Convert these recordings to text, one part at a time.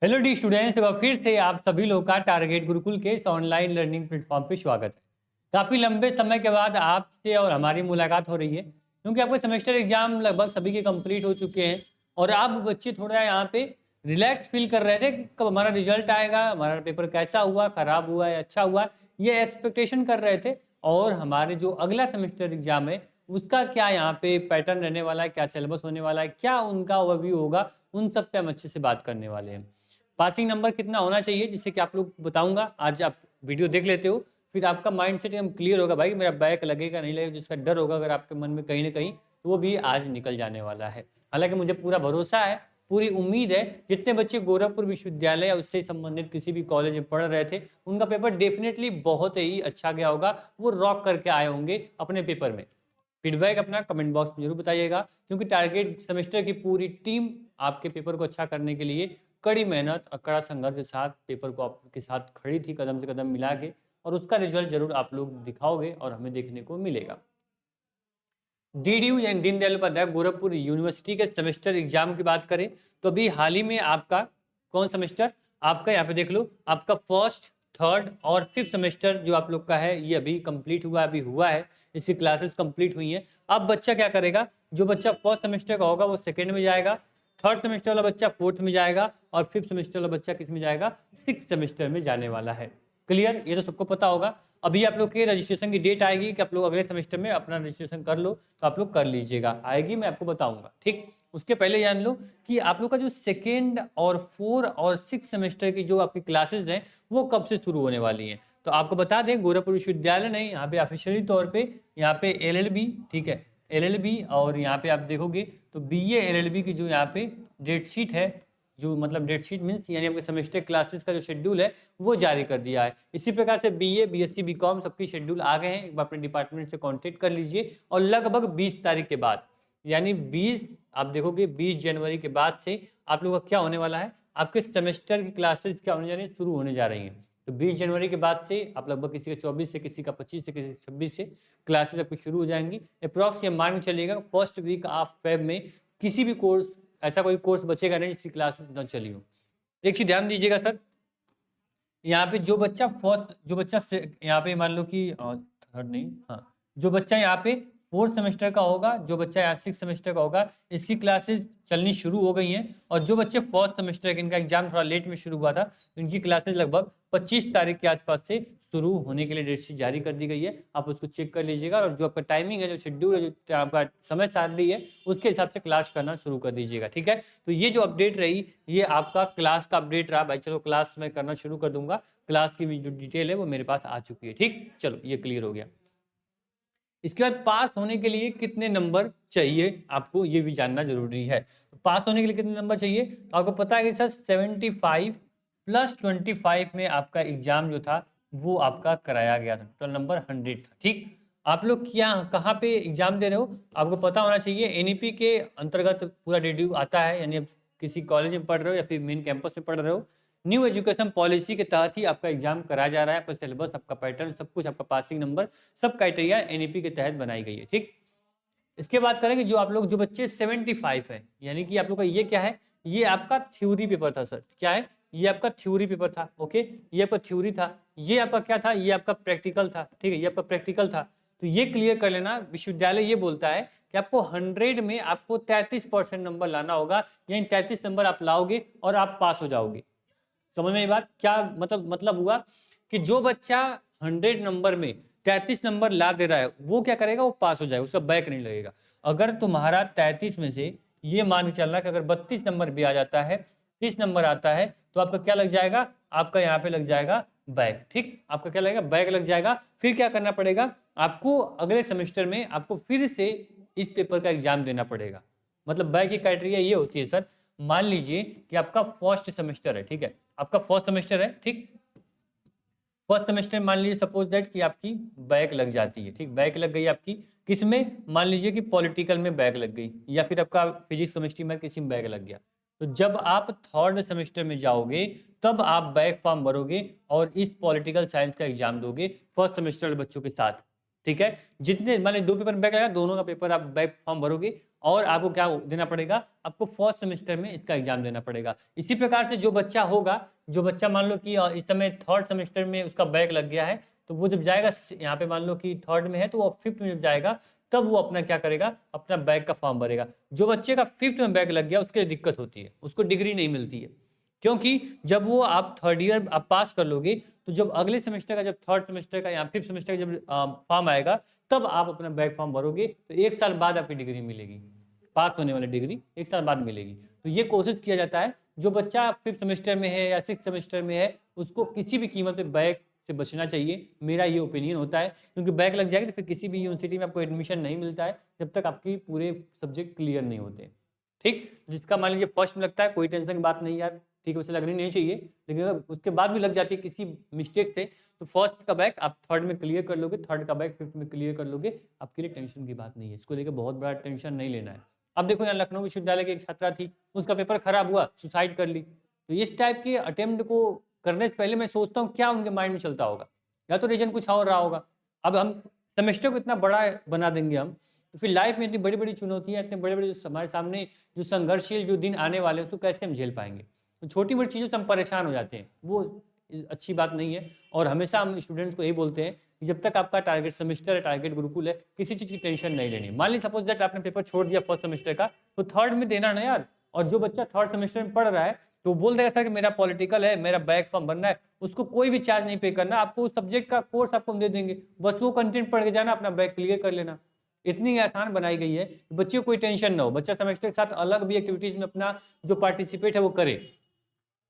Hello D students, फिर से आप सभी लोग का टारगेट गुरुकुल के इस ऑनलाइन लर्निंग प्लेटफॉर्म पे स्वागत है। काफ़ी लंबे समय के बाद आपसे और हमारी मुलाकात हो रही है, क्योंकि आपके सेमेस्टर एग्जाम लगभग सभी के कंप्लीट हो चुके हैं और आप बच्चे थोड़ा यहाँ पे रिलैक्स फील कर रहे थे कि कब हमारा रिजल्ट आएगा, हमारा पेपर कैसा हुआ, खराब हुआ या अच्छा हुआ, ये एक्सपेक्टेशन कर रहे थे। और हमारे जो अगला सेमेस्टर एग्जाम है उसका क्या यहाँ पे पैटर्न रहने वाला है, क्या सिलेबस होने वाला है, क्या उनका ओवरव्यू होगा, उन सब पे हम अच्छे से बात करने वाले हैं। पासिंग नंबर कितना होना चाहिए, जिससे कि आप लोग बताऊंगा। आज आप वीडियो देख लेते हो, फिर आपका माइंडसेट एकदम क्लियर होगा, भाई मेरा बैक लगेगा नहीं लगेगा, जिसका डर होगा अगर आपके मन में कहीं ना कहीं, तो वो भी आज निकल जाने वाला है। हालांकि मुझे पूरा भरोसा है, पूरी उम्मीद है, जितने बच्चे गोरखपुर विश्वविद्यालय या उससे संबंधित किसी भी कॉलेज में पढ़ रहे थे उनका पेपर डेफिनेटली बहुत ही अच्छा गया होगा, वो रॉक करके आए होंगे अपने पेपर में। फीडबैक अपना कमेंट बॉक्स में जरूर बताइएगा, क्योंकि टारगेट सेमेस्टर की पूरी टीम आपके पेपर को अच्छा करने के लिए कड़ी मेहनत और कड़ा संघर्ष के साथ पेपर को आपके साथ खड़ी थी, कदम से कदम मिला के, और उसका रिजल्ट जरूर आप लोग दिखाओगे और हमें देखने को मिलेगा। डीडीयू यानी दीनदयाल उपाध्याय गोरखपुर यूनिवर्सिटी के सेमेस्टर एग्जाम की बात करें तो अभी हाल ही में आपका कौन सेमेस्टर, आपका यहाँ पे देख लो, आपका फर्स्ट, थर्ड और फिफ्थ सेमेस्टर जो आप लोग का है ये अभी कंप्लीट हुआ, अभी हुआ है, इसकी क्लासेस कंप्लीट हुई हैं। अब बच्चा क्या करेगा, जो बच्चा फर्स्ट सेमेस्टर का होगा वो सेकेंड में जाएगा, थर्ड सेमेस्टर वाला बच्चा फोर्थ में जाएगा और फिफ्थ सेमेस्टर वाला बच्चा किस में जाएगा, सिक्स सेमेस्टर में जाने वाला है। क्लियर, ये तो सबको पता होगा। अभी आप लोग के रजिस्ट्रेशन की डेट आएगी कि आप लोग अगले सेमेस्टर में अपना रजिस्ट्रेशन कर लो, तो आप लोग कर लीजिएगा, आएगी मैं आपको बताऊंगा। ठीक, उसके पहले जान लो कि आप लोग का जो सेकेंड और फोर और सिक्स सेमेस्टर की जो आपकी क्लासेस हैं वो कब से शुरू होने वाली हैं। तो आपको बता दें, गोरखपुर विश्वविद्यालय ने यहाँ पे ऑफिशियली तौर पे यहाँ पे एलएलबी, ठीक है, एलएलबी, और यहाँ पे आप देखोगे तो बीए एलएलबी की जो यहाँ पे डेट शीट है, जो मतलब डेट शीट मीन्स यानी आपके सेमेस्टर क्लासेस का जो शेड्यूल है वो जारी कर दिया है। इसी प्रकार से बीए, बीएससी, बीकॉम सबकी शेड्यूल आ गए हैं, एक बार अपने डिपार्टमेंट से कांटेक्ट कर लीजिए। और लगभग 20 तारीख के बाद, यानी 20, आप देखोगे 20 जनवरी के बाद से आप लोगों का क्या होने वाला है, आपके सेमेस्टर की क्लासेस क्या होने जा रही है, शुरू होने जा रही हैं। तो 20 जनवरी के बाद से आप लगभग किसी का 24 से, किसी का 25 से, किसी का 26 से क्लासेस आपकी शुरू हो जाएंगी। अप्रॉक्स ये मान के चलिएगा फर्स्ट वीक ऑफ फेब में किसी भी कोर्स, ऐसा कोई कोर्स बचेगा नहीं जिसकी क्लासेस न चली हो। एक चीज ध्यान दीजिएगा सर, यहाँ पे जो बच्चा फर्स्ट, जो बच्चा यहाँ पे मान लो कि थर्ड नहीं, हाँ, जो बच्चा यहाँ पे फोर्थ सेमेस्टर का होगा, जो बच्चा यहाँ सिक्स सेमेस्टर का होगा, इसकी क्लासेस चलनी शुरू हो गई हैं। और जो बच्चे फर्स्ट सेमेस्टर के, इनका एग्जाम थोड़ा लेट में शुरू हुआ था, तो इनकी क्लासेस लगभग 25 तारीख के आसपास से शुरू होने के लिए डेट शीट जारी कर दी गई है। आप उसको चेक कर लीजिएगा, और जो आपका टाइमिंग है, जो शेड्यूल है, जो आपका समय सारणी है, उसके हिसाब से क्लास करना शुरू कर दीजिएगा। ठीक है, तो ये जो अपडेट रही ये आपका क्लास का अपडेट रहा। भाई चलो, क्लास में करना शुरू कर दूंगा, क्लास की जो डिटेल है वो मेरे पास आ चुकी है। ठीक, चलो ये क्लियर हो गया। इसके बाद पास होने के लिए कितने नंबर चाहिए, आपको ये भी जानना जरूरी है। तो पास होने के लिए कितने नंबर चाहिए, तो आपको पता है कि सर 75 + 25 में आपका एग्जाम जो था वो आपका कराया गया था, टोटल नंबर 100 था। ठीक, आप लोग क्या कहाँ पे एग्जाम दे रहे हो, आपको पता होना चाहिए। एनईपी के अंतर्गत पूरा डेड्यू आता है, यानी आप किसी कॉलेज में पढ़ रहे हो या फिर मेन कैंपस में पढ़ रहे हो, न्यू एजुकेशन पॉलिसी के तहत ही आपका एग्जाम कराया जा रहा है। आपका सिलेबस, आपका पैटर्न, सब कुछ, आपका पासिंग नंबर, सब क्राइटेरिया एनईपी के तहत बनाई गई है। ठीक, इसके बाद करेंगे जो आप लोग, जो बच्चे 75 है, यानी कि आप लोग का ये क्या है, ये आपका थ्योरी पेपर था सर, क्या है, ये आपका थ्योरी पेपर था। ओके, ये आपका थ्योरी था, ये आपका क्या था, ये आपका प्रैक्टिकल था। ठीक है, ये आपका प्रैक्टिकल था। तो ये क्लियर कर लेना, विश्वविद्यालय ये बोलता है कि आपको 100 में आपको 33% नंबर लाना होगा, यानी 33 नंबर आप लाओगे और आप पास हो जाओगे। समझ में ये बात क्या मतलब हुआ कि जो बच्चा 100 नंबर में 33 नंबर ला दे रहा है वो क्या करेगा, वो पास हो जाएगा, उसका बैक नहीं लगेगा। अगर तुम्हारा 33 में से ये मान के चलना कि अगर 32 नंबर भी आ जाता है, 30 नंबर आता है, तो आपका क्या लग जाएगा, आपका यहाँ पे लग जाएगा बैक। ठीक, आपका क्या लगेगा, बैक लग जाएगा। फिर क्या करना पड़ेगा, आपको अगले सेमेस्टर में आपको फिर से इस पेपर का एग्जाम देना पड़ेगा। मतलब बैक की क्राइटेरिया ये होती है सर, मान लीजिए कि आपका फर्स्ट सेमेस्टर है, ठीक है, आपका फर्स्ट सेमेस्टर है, ठीक, फर्स्ट सेमेस्टर मान लीजिए सपोज दैट कि आपकी बैक लग जाती है। ठीक, बैक लग गई आपकी किसमें, मान लीजिए कि पॉलिटिकल में बैक लग गई, या फिर आपका फिजिक्स केमिस्ट्री में किसी में बैक लग गया। तो जब आप थर्ड सेमेस्टर में जाओगे तब आप बैक फॉर्म भरोगे और इस पॉलिटिकल साइंस का एग्जाम दोगे फर्स्ट सेमेस्टर बच्चों के साथ। ठीक है, जितने मान लीजिए 2 पेपर बैक लगा, दोनों का पेपर आप बैक फॉर्म भरोगे और आपको क्या देना पड़ेगा, आपको फर्स्ट सेमेस्टर में इसका एग्जाम देना पड़ेगा। इसी प्रकार से जो बच्चा होगा, जो बच्चा मान लो कि इस समय थर्ड सेमेस्टर में उसका बैक लग गया है, तो वो जब जाएगा यहाँ पे मान लो कि थर्ड में है, तो वो फिफ्थ में जब जाएगा तब वो अपना क्या करेगा, अपना बैक का फॉर्म भरेगा। जो बच्चे का फिफ्थ में बैक लग गया उसके लिए दिक्कत होती है, उसको डिग्री नहीं मिलती है, क्योंकि जब वो आप थर्ड ईयर आप पास कर लोगे तो जब अगले सेमेस्टर का, जब थर्ड सेमेस्टर का या फिफ्थ सेमेस्टर का जब फॉर्म आएगा तब आप अपना बैक फॉर्म भरोगे, तो 1 साल बाद आपकी डिग्री मिलेगी, पास होने वाली डिग्री 1 साल बाद मिलेगी। तो ये कोशिश किया जाता है जो बच्चा फिफ्थ सेमेस्टर में है या सिक्स सेमेस्टर में है उसको किसी भी कीमत पे बैक से बचना चाहिए, मेरा ये ओपिनियन होता है, क्योंकि बैक लग जाएगी तो फिर किसी भी यूनिवर्सिटी में आपको एडमिशन नहीं मिलता है जब तक आपकी पूरे सब्जेक्ट क्लियर नहीं होते। ठीक, जिसका मान लीजिए फर्स्ट में लगता है कोई टेंशन की बात नहीं यार, ठीक है, उसे लगनी नहीं चाहिए, लेकिन अगर उसके बाद भी लग जाती है किसी मिस्टेक से तो फर्स्ट का बैक आप थर्ड में क्लियर कर लोगे, थर्ड का बैक फिफ्थ में क्लियर कर लोगे, आपके लिए टेंशन की बात नहीं है, इसको लेकर बहुत बड़ा टेंशन नहीं लेना है। अब देखो यहाँ लखनऊ विश्वविद्यालय की एक छात्रा थी, उसका पेपर खराब हुआ, सुसाइड कर ली। तो इस टाइप के अटेम्प्ट को करने से पहले मैं सोचता हूँ क्या उनके माइंड में चलता होगा, या तो रीजन कुछ और रहा होगा। अब हम सेमेस्टर को इतना बड़ा बना देंगे हम, तो फिर लाइफ में इतनी बड़ी बड़ी चुनौतियां, इतने बड़े बड़े जो हमारे सामने जो संघर्षशील जो दिन आने वाले हैं उसको कैसे हम झेल पाएंगे। तो छोटी बड़ी चीज़ों से हम परेशान हो जाते हैं, वो अच्छी बात नहीं है। और हमेशा हम स्टूडेंट्स को यही बोलते हैं कि जब तक आपका टारगेट सेमेस्टर है, टारगेट गुरुकुल है, किसी चीज़ की टेंशन नहीं लेनी। मान ली सपोज दैट आपने पेपर छोड़ दिया फर्स्ट सेमेस्टर का, तो थर्ड में देना ना यार। और जो बच्चा थर्ड सेमेस्टर में पढ़ रहा है तो बोल देगा सर कि मेरा पॉलिटिकल है, मेरा बैक फॉर्म भरना है, उसको कोई भी चार्ज नहीं पे करना, आपको उस सब्जेक्ट का कोर्स आपको हम दे देंगे, बस वो कंटेंट पढ़ के जाना, अपना बैक क्लियर कर लेना। इतनी आसान बनाई गई है कि बच्चे को कोई टेंशन ना हो, बच्चा सेमेस्टर के साथ अलग भी एक्टिविटीज में अपना जो पार्टिसिपेट है वो करे,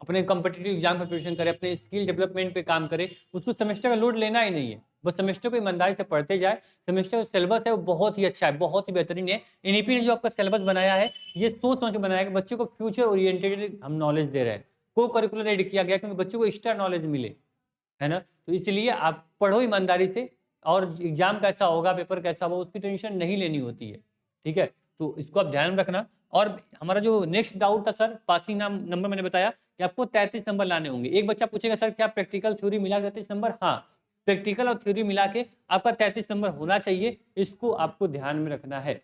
अपने कॉम्पिटिटिव एग्जाम का प्रिपरेशन करे, अपने स्किल डेवलपमेंट पे काम करे, उसको सेमेस्टर का लोड लेना ही नहीं है, बस सेमेस्टर को ईमानदारी से पढ़ते जाए। सेमेस्टर का सिलेबस है वो बहुत ही अच्छा है, बहुत ही बेहतरीन है। एनईपी ने जो आपका सिलेबस बनाया है ये सोच समझ के बनाया है कि बच्चे को फ्यूचर ओरिएंटेड हम नॉलेज दे रहे हैं, को करिकुलर एड किया गया क्योंकि बच्चों को एक्स्ट्रा नॉलेज मिले, है ना। तो इसलिए आप पढ़ो ईमानदारी से, और एग्जाम कैसा होगा, पेपर कैसा होगा, उसकी टेंशन नहीं लेनी होती है, ठीक है। तो इसको आप ध्यान रखना। और हमारा जो नेक्स्ट डाउट था सर, पासिंग नंबर मैंने बताया कि आपको 33 नंबर लाने होंगे। एक बच्चा पूछेगा सर क्या प्रैक्टिकल थ्योरी मिला 33 नंबर? हाँ, प्रैक्टिकल और थ्योरी मिला के आपका 33 नंबर होना चाहिए, इसको आपको ध्यान में रखना है।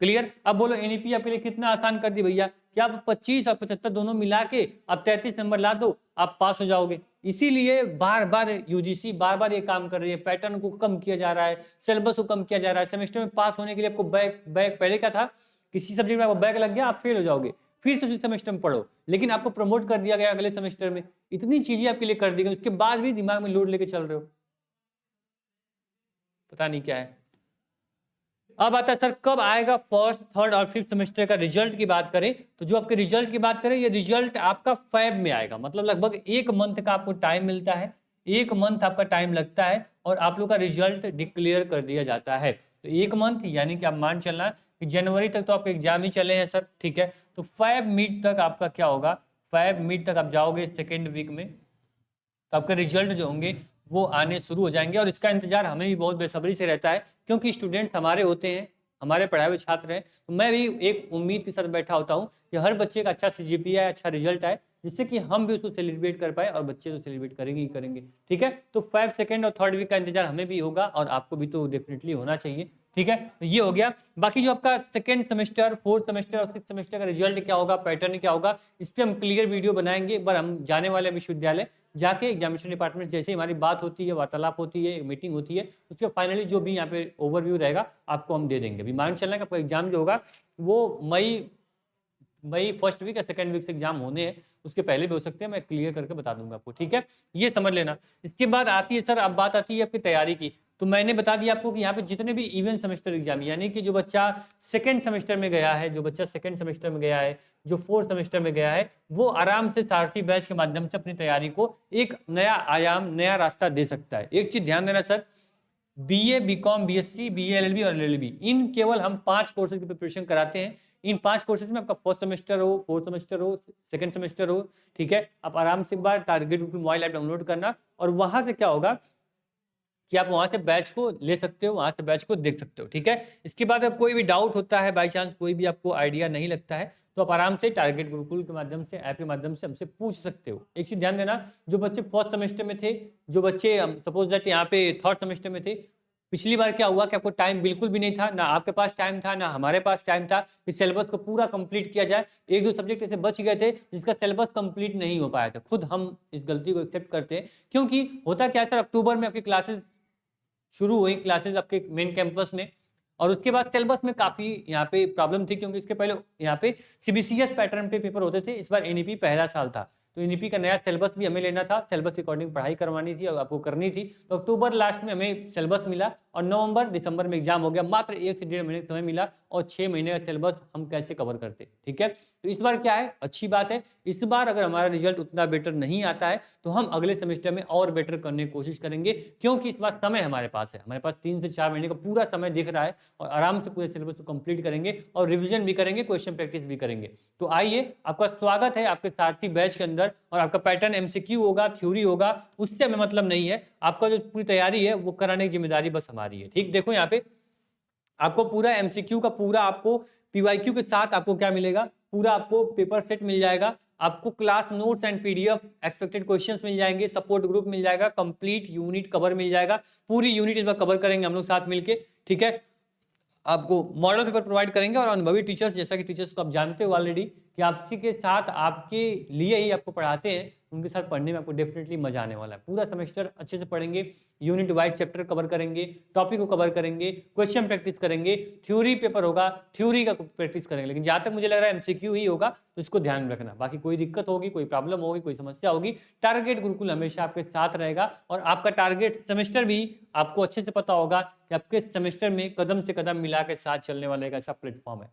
क्लियर? अब बोलो एनईपी आपके लिए कितना आसान कर दी भैया, क्या आप 25 और 75 दोनों मिला के आप 33 नंबर ला दो, आप पास हो जाओगे। इसीलिए बार बार यूजीसी बार बार ये काम कर रही है, पैटर्न को कम किया जा रहा है, सिलेबस को कम किया जा रहा है। सेमेस्टर में पास होने के लिए आपको बैक पहले क्या था, किसी सब्जेक्ट में आपको बैक लग गया आप फेल हो जाओगे, फिर से उसी सेमेस्टर में पढ़ो, लेकिन आपको प्रमोट कर दिया गया अगले सेमेस्टर में। इतनी चीजें आपके लिए कर दी गई, उसके बाद भी दिमाग में लोड लेके चल रहे हो, पता नहीं क्या है। अब आता है सर कब आएगा फर्स्ट, थर्ड और फिफ्थ सेमेस्टर का रिजल्ट की बात करें तो जो आपके रिजल्ट की बात करें, ये रिजल्ट आपका फैब में आएगा, मतलब लगभग 1 मंथ का आपको टाइम मिलता है, 1 मंथ आपका टाइम लगता है और आप लोग का रिजल्ट डिक्लेयर कर दिया जाता है। तो 1 मंथ यानी कि आप मान चलना कि जनवरी तक तो आपके एग्जाम ही चले हैं सर, ठीक है। तो फैब मिड तक आपका क्या होगा, फैब मिड तक आप जाओगे सेकेंड वीक में, तो आपके रिजल्ट जो होंगे वो आने शुरू हो जाएंगे। और इसका इंतजार हमें भी बहुत बेसब्री से रहता है, क्योंकि स्टूडेंट्स हमारे होते हैं, हमारे पढ़ाए हुए छात्र हैं, तो मैं भी एक उम्मीद के साथ बैठा होता हूँ कि हर बच्चे का अच्छा सीजीपीए आए, अच्छा रिजल्ट आए, जिससे कि हम भी उसको सेलिब्रेट कर पाए और बच्चे तो सेलिब्रेट करेंगे ही करेंगे, ठीक है। तो फैब सेकंड और थर्ड वीक का इंतजार हमें भी होगा और आपको भी तो डेफिनेटली होना चाहिए, ठीक है। तो ये हो गया। बाकी जो आपका सेकंड सेमेस्टर, फोर्थ सेमेस्टर और सिक्स सेमेस्टर का रिजल्ट क्या होगा, पैटर्न क्या होगा, इस पर हम क्लियर वीडियो बनाएंगे। एक बार हम जाने वाले विश्वविद्यालय जाके एग्जामिनेशन डिपार्टमेंट, जैसे हमारी बात होती है, वार्तालाप होती है, मीटिंग होती है, उसके फाइनली जो भी यहाँ पे ओवरव्यू रहेगा आपको हम दे देंगे। अभी मान चलना कि आपका एग्जाम जो होगा वो मई फर्स्ट वीक या सेकंड वीक से एग्जाम होने हैं, उसके पहले भी हो सकते हैं, मैं क्लियर करके बता दूंगा आपको, ठीक है। ये समझ लेना। इसके बाद आती है सर, अब बात आती है आपकी तैयारी की। तो मैंने बता दिया आपको कि यहाँ पे जितने भी इवन सेमेस्टर एग्जाम, यानी कि जो बच्चा सेकंड सेमेस्टर में गया है, जो बच्चा सेकंड सेमेस्टर में गया है, जो फोर्थ सेमेस्टर में गया है, वो आराम से सारथी बैच के माध्यम से अपनी तैयारी को एक नया आयाम, नया रास्ता दे सकता है। एक चीज ध्यान देना sir, BA, BCom, BSc, BA LLB और एलएलबी, इन केवल हम 5 कोर्सेज की प्रिपरेशन कराते हैं। इन 5 कोर्सेज में आपका फर्स्ट सेमेस्टर हो, फोर्थ सेमेस्टर हो, सेकंड सेमेस्टर हो, ठीक है। आप आराम से एक बार target group mobile app download करना और वहां से क्या होगा कि आप वहां से बैच को ले सकते हो, वहां से बैच को देख सकते हो, ठीक है। इसके बाद अगर कोई भी डाउट होता है, बाई चांस कोई भी आपको आइडिया नहीं लगता है, तो आप आराम से टारगेट गुरुकुल के माध्यम से, ऐप के माध्यम से हमसे पूछ सकते हो। एक चीज ध्यान देना, जो बच्चे फर्स्ट सेमेस्टर में थे, जो बच्चे सपोज दैट यहाँ पे थर्ड सेमेस्टर में थे, पिछली बार क्या हुआ कि आपको टाइम बिल्कुल भी नहीं था, ना आपके पास टाइम था ना हमारे पास टाइम था इस सिलेबस को पूरा कंप्लीट किया जाए। एक दो सब्जेक्ट ऐसे बच गए थे जिसका सिलेबस कंप्लीट नहीं हो पाया था। खुद हम इस गलती को एक्सेप्ट करते हैं, क्योंकि होता क्या है सर, अक्टूबर में आपकी क्लासेस शुरू हुई, क्लासेस आपके मेन कैंपस में, और उसके बाद सिलेबस में काफी यहाँ पे प्रॉब्लम थी, क्योंकि इसके पहले यहाँ पे सीबीसीएस पैटर्न पे पेपर होते थे, इस बार एनईपी पहला साल था, तो एनईपी का नया सिलेबस भी हमें लेना था, सिलेबस के अकॉर्डिंग पढ़ाई करवानी थी और आपको करनी थी। तो अक्टूबर लास्ट में हमें सिलेबस मिला और नवंबर दिसंबर में एग्जाम हो गया, मात्र 1 से 1.5 महीने का समय मिला और 6 महीने का सिलेबस हम कैसे कवर करते। ठीक है, तो इस बार क्या है, अच्छी बात है, इस बार अगर हमारा रिजल्ट उतना बेटर नहीं आता है तो हम अगले सेमेस्टर में और बेटर करने की कोशिश करेंगे, क्योंकि इस बार समय हमारे पास है, हमारे पास 3 से 4 महीने का पूरा समय दिख रहा है और आराम से पूरे सिलेबस को कंप्लीट करेंगे और रिवीजन भी करेंगे, क्वेश्चन प्रैक्टिस भी करेंगे। तो आइए, आपका स्वागत है आपके साथी बैच के अंदर, और आपका पैटर्न एमसीक्यू होगा, थ्योरी होगा, उससे हमें मतलब नहीं है, आपका जो पूरी तैयारी है वो कराने की जिम्मेदारी बस हमारी है। ठीक, देखो यहाँ पे आपको पूरा एमसीक्यू का पूरा आपको पीवाईक्यू के साथ आपको क्या मिलेगा, पूरा आपको पेपर सेट मिल जाएगा, आपको class notes and PDF expected questions मिल जाएंगे, सपोर्ट ग्रुप मिल जाएगा, कंप्लीट यूनिट कवर मिल जाएगा, पूरी यूनिट इस बार कवर करेंगे हम लोग साथ मिलके। ठीक है, आपको मॉडल पेपर प्रोवाइड करेंगे और अनुभवी टीचर्स, जैसा कि टीचर्स को आप जानते हो ऑलरेडी कि आपसी के साथ आपके लिए ही आपको पढ़ाते हैं, उनके साथ पढ़ने में आपको डेफिनेटली मजा आने वाला है। पूरा सेमेस्टर अच्छे से पढ़ेंगे, यूनिट वाइज चैप्टर कवर करेंगे, टॉपिक को कवर करेंगे, क्वेश्चन प्रैक्टिस करेंगे, थ्योरी पेपर होगा, थ्योरी का प्रैक्टिस करेंगे, लेकिन जहां तक मुझे लग रहा है एमसीक्यू ही होगा, तो इसको ध्यान में रखना। बाकी कोई दिक्कत होगी, कोई प्रॉब्लम होगी, कोई समस्या होगी, टारगेट गुरुकुल हमेशा आपके साथ रहेगा, और आपका टारगेट सेमेस्टर भी आपको अच्छे से पता होगा कि आपके सेमेस्टर में कदम से कदम मिला के साथ चलने वाला एक ऐसा प्लेटफॉर्म है।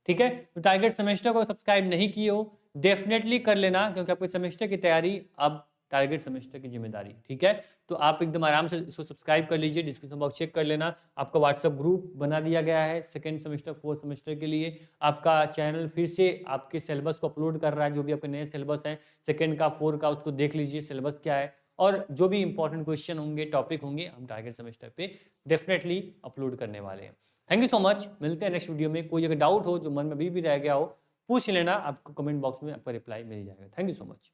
ठीक है, तो टारगेट सेमेस्टर को सब्सक्राइब नहीं किए हो, डेफिनेटली कर लेना, क्योंकि आपके सेमेस्टर की तैयारी अब टारगेट सेमेस्टर की जिम्मेदारी। ठीक है, तो आप एकदम आराम से इसको सब्सक्राइब कर लीजिए, डिस्क्रिप्शन बॉक्स चेक कर लेना, आपका व्हाट्सएप ग्रुप बना दिया गया है सेकेंड सेमेस्टर फोर्थ सेमेस्टर के लिए। आपका चैनल फिर से आपके सिलेबस को अपलोड कर रहा है, जो भी आपके नए सिलेबस हैं सेकेंड का फोर का, उसको देख लीजिए सिलेबस क्या है, और जो भी इंपॉर्टेंट क्वेश्चन होंगे, टॉपिक होंगे, हम टारगेट सेमेस्टर पे डेफिनेटली अपलोड करने वाले हैं। थैंक यू सो मच, मिलते हैं नेक्स्ट वीडियो में। कोई अगर डाउट हो जो मन में अभी भी रह गया हो, पूछ लेना, आपको कमेंट बॉक्स में आपका रिप्लाई मिल जाएगा। Thank you so much.